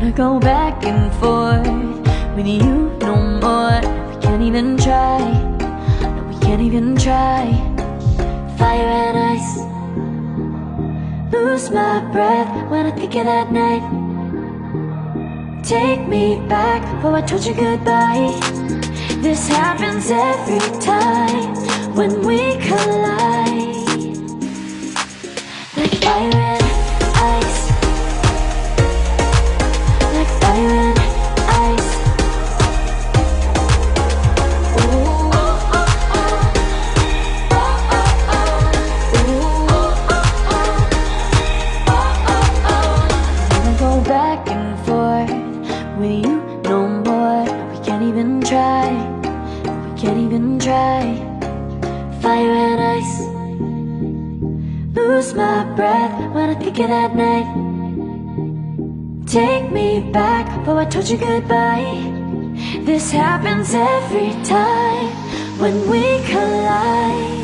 wanna go back and forth with you no more. We can't even try, no, we can't even try. Fire and ice, lose my breath when I think of that night. Take me back, oh I told you goodbye. This happens every time when we collide. Like fire and ice, like fire and ice. Ooh, oh, oh, oh. Oh, oh, oh. Ooh, oh, oh, oh. Oh, oh, oh. I wanna go back and forth with you no more. We can't even try, we can't even try. Fire and ice, lose my breath when I think of that night. Take me back, oh I told you goodbye. This happens every time when we collide.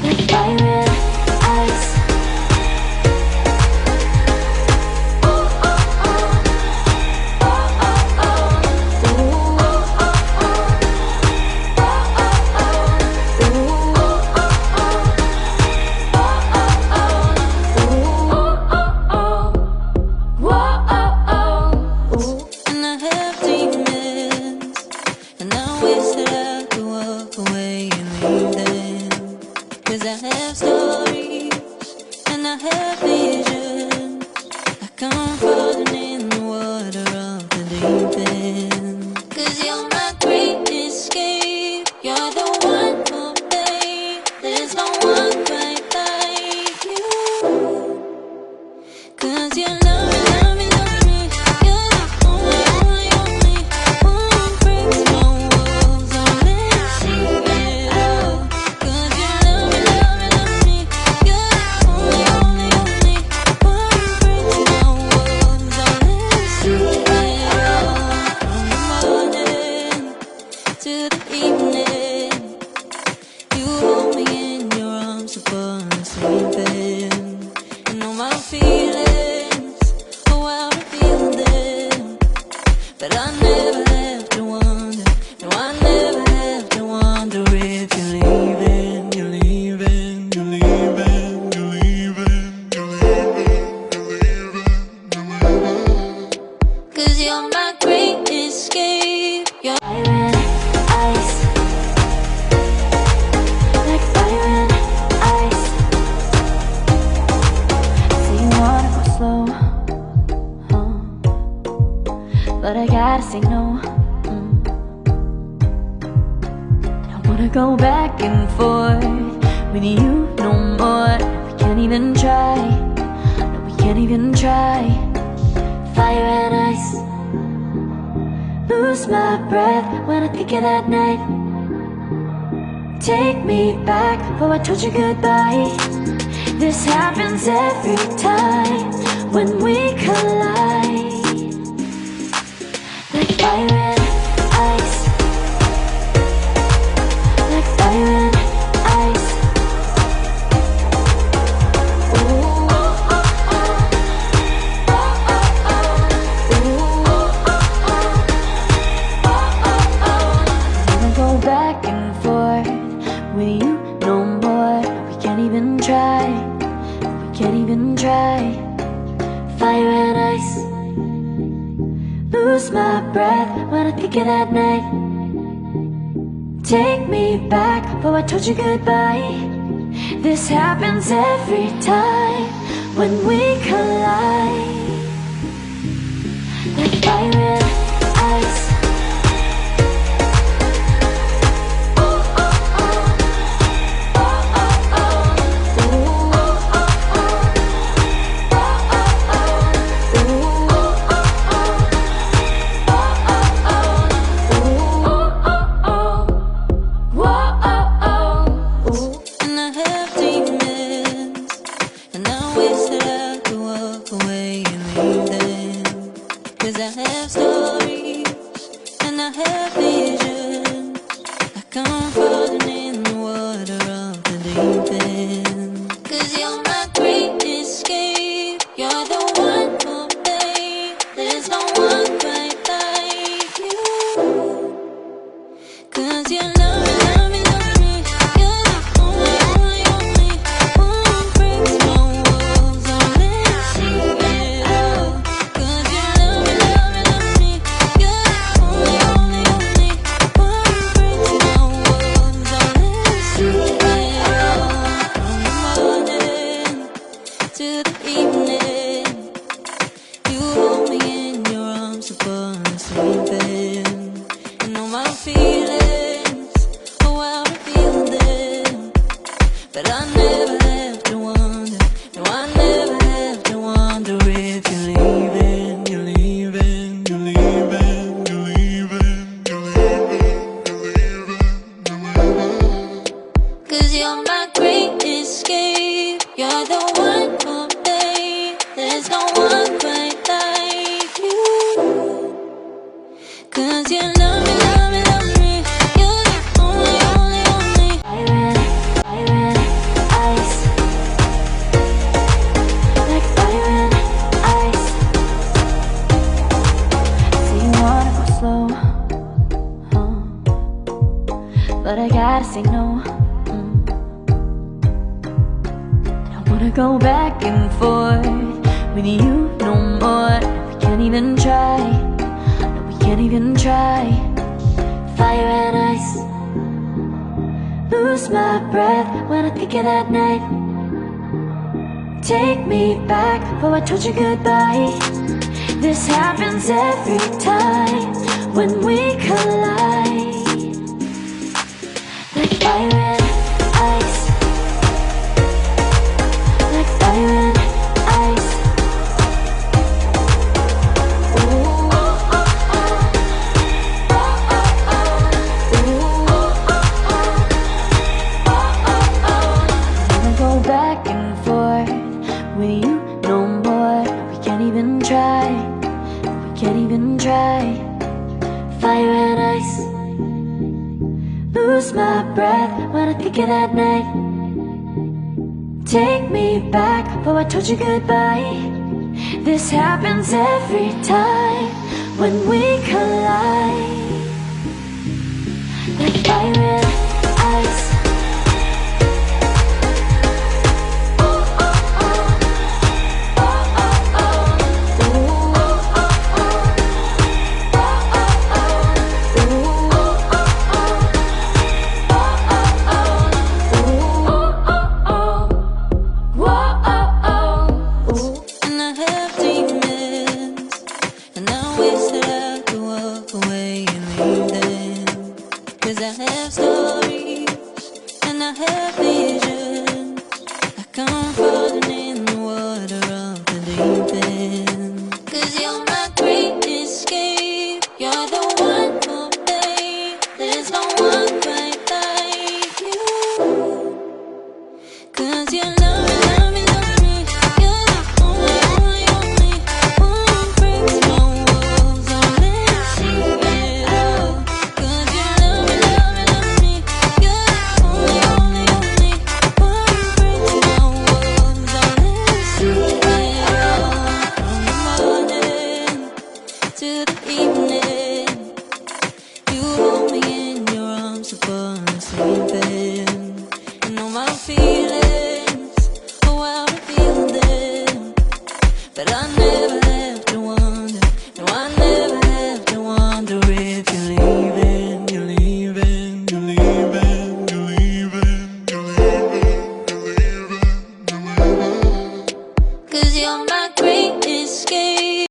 Like fire and ice. Oh, oh, oh. Oh, oh, oh. Ooh, oh, oh, oh. Oh, oh, oh. Ooh, oh, oh, oh. Oh, oh, oh. Ooh, oh, oh, oh. Whoa, oh, oh. Ooh. And I have demons, and I wish that I could walk away and leave them. 'Cause I have stories, and I have visions, like I'm falling in the water of the deep end. 'Cause you're my great escape, you're the one for me. There's no one quite like you. 'Cause you love me, love me, love me. You're the only, only, only one who breaks my walls. I'll let see it all. 'Cause you love me, love me, love me. You're the only, only, only one who breaks my walls. I'll let see it all. From the morning to the evening, you hold me in your arms before I'm sleeping. And all my feelings, oh I feel them. But I never have to wonder, no I never have to wonder if you're leaving, you're leaving, you're leaving, you're leaving, you're leaving, you're leaving, you're leaving. 'Cause you're my great escape, you're Fire and ice, like fire and ice. Say you wanna go slow, but I gotta say no. I don't wanna go back and forth with you no more. We can't even try, no, we can't even try. Fire and ice, lose my breath when I think of that night. Take me back, oh I told you goodbye. This happens every time when we collide. Like fire and ice, like fire and ice. Ooh, oh, oh, oh. Oh, oh, oh. Ooh, oh, oh, oh. Oh, oh, oh. I wanna go back and forth with you no more. We can't even try, we can't even try. Fire and ice, lose my breath when I think of that night. Take me back, oh I told you goodbye. This happens every time when we collide. Like fire and ice. Oh, oh, oh. Oh, oh, oh. Ooh, oh, oh, oh. Oh, oh, oh. Ooh, oh, oh, oh. Oh, oh, oh. Ooh, oh, oh, oh. Whoa, oh, oh. Ooh. and I have demons, and I wish that I could walk the evening. You hold me in your arms upon sleeping. And know my feelings, oh how I feel them. But I never have to wonder, no I never have to wonder if you're leaving, you're leaving, you're leaving, you're leaving, you're leaving, you're leaving. 'Cause you're my great escape, you're the one for me. There's no one quite like you. 'Cause you love me, love me, love me. You're the only, only, only. Fire and ice, like fire and ice. Say you wanna go slow, but I gotta say no. Don't wanna go back and forth with you no more. We can't even try, no we can't even try. Fire and ice, lose my breath when I think of that night. Take me back before I told you goodbye. This happens every time when we collide. Like fire and ice, like fire and ice. Ooh, oh, oh, oh. Oh, oh, oh. Ooh, oh, oh, oh. Wanna go back and forth with you no more. We can't even try, we can't even try. Fire and ice, lose my breath when I think of that night. Take me back before I told you goodbye. This happens every time when we collide. Like fire and ice. Oh, oh, oh. Oh, oh, oh. Ooh, oh, oh, oh. Oh, oh, oh. Ooh, oh, oh, oh. And I have demons, and I wish that I could walk away and leave them. 'Cause I have stories, and I have visions, like I'm falling in the water of the deep end. 'Cause you're my great escape, you're the one for me. There's no one quite like you. 'Cause you love me, love me, love me. You're the only, only, only. One breaks my walls, I'll never see it all. 'Cause you love me, love me, love me. You're the only, only, only. One breaks my walls, I'll never see it all. From the morning to the evening, you hold me in your arms upon sleeping. You know my feelings, oh how I feel them. But I never